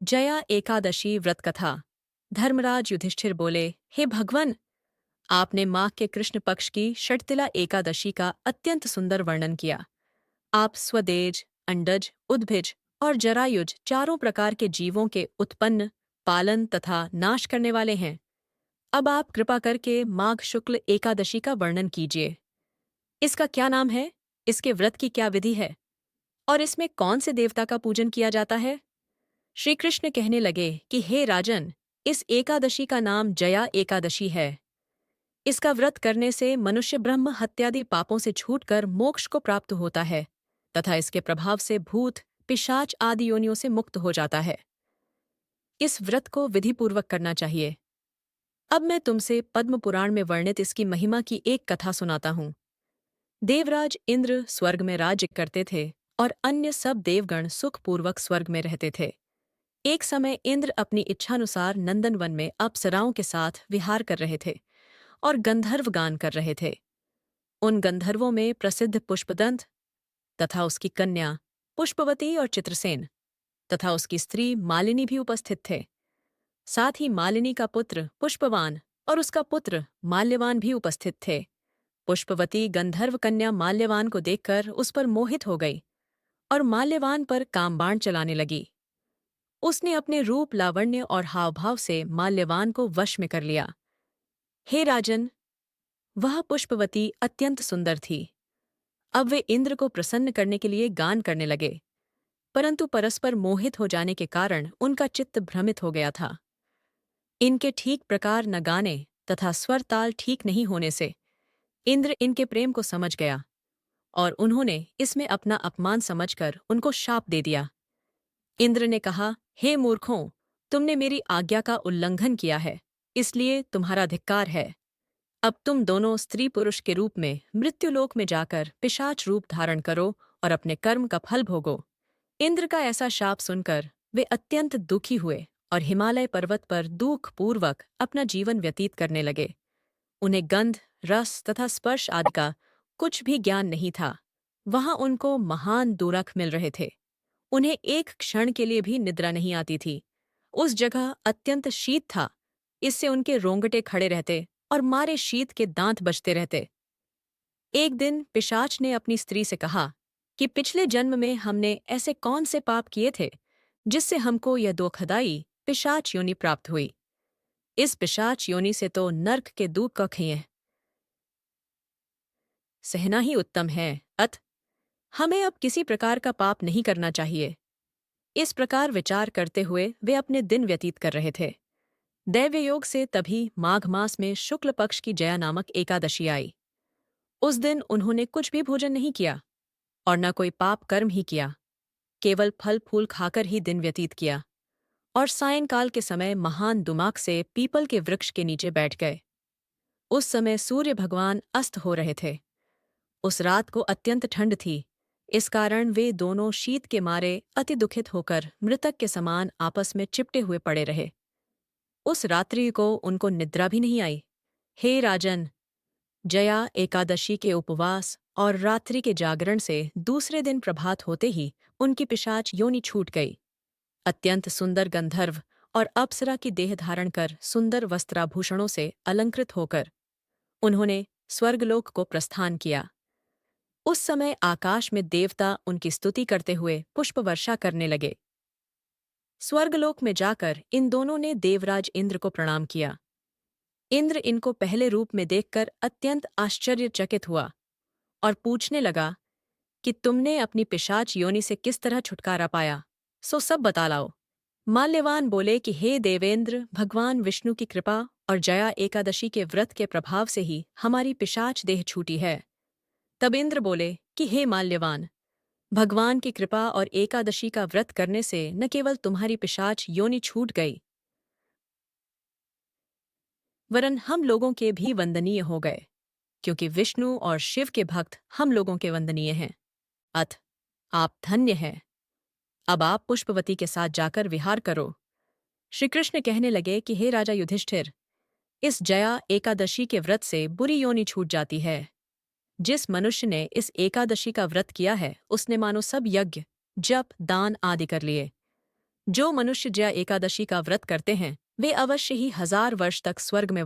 जया एकादशी व्रत कथा। धर्मराज युधिष्ठिर बोले, हे भगवान, आपने माघ के कृष्ण पक्ष की षटतिला एकादशी का अत्यंत सुंदर वर्णन किया। आप स्वदेज, अंडज, उद्भिज और जरायुज चारों प्रकार के जीवों के उत्पन्न, पालन तथा नाश करने वाले हैं। अब आप कृपा करके माघ शुक्ल एकादशी का वर्णन कीजिए। इसका क्या नाम है, इसके व्रत की क्या विधि है, और इसमें कौन से देवता का पूजन किया जाता है? श्री कृष्ण कहने लगे कि हे राजन, इस एकादशी का नाम जया एकादशी है। इसका व्रत करने से मनुष्य ब्रह्म हत्यादि पापों से छूटकर मोक्ष को प्राप्त होता है तथा इसके प्रभाव से भूत, पिशाच आदि योनियों से मुक्त हो जाता है। इस व्रत को विधिपूर्वक करना चाहिए। अब मैं तुमसे पद्म पुराण में वर्णित इसकी महिमा की एक कथा सुनाता हूँ। देवराज इंद्र स्वर्ग में राज्य करते थे और अन्य सब देवगण सुखपूर्वक स्वर्ग में रहते थे। एक समय इंद्र अपनी इच्छानुसार नंदनवन में अप्सराओं के साथ विहार कर रहे थे और गंधर्व गान कर रहे थे। उन गंधर्वों में प्रसिद्ध पुष्पदंत तथा उसकी कन्या पुष्पवती और चित्रसेन तथा उसकी स्त्री मालिनी भी उपस्थित थे। साथ ही मालिनी का पुत्र पुष्पवान और उसका पुत्र माल्यवान भी उपस्थित थे। पुष्पवती गंधर्व कन्या माल्यवान को देखकर उस पर मोहित हो गई और माल्यवान पर कामबाण चलाने लगी। उसने अपने रूप, लावण्य और हावभाव से माल्यवान को वश में कर लिया। हे राजन, वह पुष्पवती अत्यंत सुंदर थी। अब वे इंद्र को प्रसन्न करने के लिए गान करने लगे, परंतु परस्पर मोहित हो जाने के कारण उनका चित्त भ्रमित हो गया था। इनके ठीक प्रकार न गाने तथा स्वर ताल ठीक नहीं होने से इंद्र इनके प्रेम को समझ गया और उन्होंने इसमें अपना अपमान समझकर उनको शाप दे दिया। इंद्र ने कहा, हे मूर्खों, तुमने मेरी आज्ञा का उल्लंघन किया है, इसलिए तुम्हारा धिक्कार है। अब तुम दोनों स्त्री पुरुष के रूप में मृत्युलोक में जाकर पिशाच रूप धारण करो और अपने कर्म का फल भोगो। इंद्र का ऐसा शाप सुनकर वे अत्यंत दुखी हुए और हिमालय पर्वत पर दुखपूर्वक अपना जीवन व्यतीत करने लगे। उन्हें गंध, रस तथा स्पर्श आदि का कुछ भी ज्ञान नहीं था। वहां उनको महान दुरख मिल रहे थे। उन्हें एक क्षण के लिए भी निद्रा नहीं आती थी। उस जगह अत्यंत शीत था, इससे उनके रोंगटे खड़े रहते और मारे शीत के दांत बजते रहते। एक दिन पिशाच ने अपनी स्त्री से कहा कि पिछले जन्म में हमने ऐसे कौन से पाप किए थे जिससे हमको यह दुखदाई पिशाच योनि प्राप्त हुई। इस पिशाच योनि से तो नर्क के दुख का खेय सहना ही उत्तम है। अत हमें अब किसी प्रकार का पाप नहीं करना चाहिए। इस प्रकार विचार करते हुए वे अपने दिन व्यतीत कर रहे थे। दैव्य योग से तभी माघ मास में शुक्ल पक्ष की जया नामक एकादशी आई। उस दिन उन्होंने कुछ भी भोजन नहीं किया और न कोई पाप कर्म ही किया, केवल फल फूल खाकर ही दिन व्यतीत किया और सायंकाल के समय महान दुमाक से पीपल के वृक्ष के नीचे बैठ गए। उस समय सूर्य भगवान अस्त हो रहे थे। उस रात को अत्यंत ठंड थी, इस कारण वे दोनों शीत के मारे अति दुखित होकर मृतक के समान आपस में चिपटे हुए पड़े रहे। उस रात्रि को उनको निद्रा भी नहीं आई। हे राजन, जया एकादशी के उपवास और रात्रि के जागरण से दूसरे दिन प्रभात होते ही उनकी पिशाच योनि छूट गई। अत्यंत सुंदर गंधर्व और अप्सरा की देह धारण कर सुंदर वस्त्राभूषणों से अलंकृत होकर उन्होंने स्वर्गलोक को प्रस्थान किया। उस समय आकाश में देवता उनकी स्तुति करते हुए पुष्प वर्षा करने लगे। स्वर्गलोक में जाकर इन दोनों ने देवराज इंद्र को प्रणाम किया। इंद्र इनको पहले रूप में देखकर अत्यंत आश्चर्यचकित हुआ और पूछने लगा कि तुमने अपनी पिशाच योनि से किस तरह छुटकारा पाया, सो सब बता लाओ। माल्यवान बोले कि हे देवेंद्र, भगवान विष्णु की कृपा और जया एकादशी के व्रत के प्रभाव से ही हमारी पिशाच देह छूटी है। तब इंद्र बोले कि हे माल्यवान, भगवान की कृपा और एकादशी का व्रत करने से न केवल तुम्हारी पिशाच योनि छूट गई, वरन हम लोगों के भी वंदनीय हो गए, क्योंकि विष्णु और शिव के भक्त हम लोगों के वंदनीय हैं। अथ आप धन्य हैं। अब आप पुष्पवती के साथ जाकर विहार करो। श्री कृष्ण कहने लगे कि हे राजा युधिष्ठिर, इस जया एकादशी के व्रत से बुरी योनि छूट जाती है। जिस मनुष्य ने इस एकादशी का व्रत किया है उसने मानो सब यज्ञ, जप, दान आदि कर लिए। जो मनुष्य जया एकादशी का व्रत करते हैं वे अवश्य ही 1000 वर्ष तक स्वर्ग में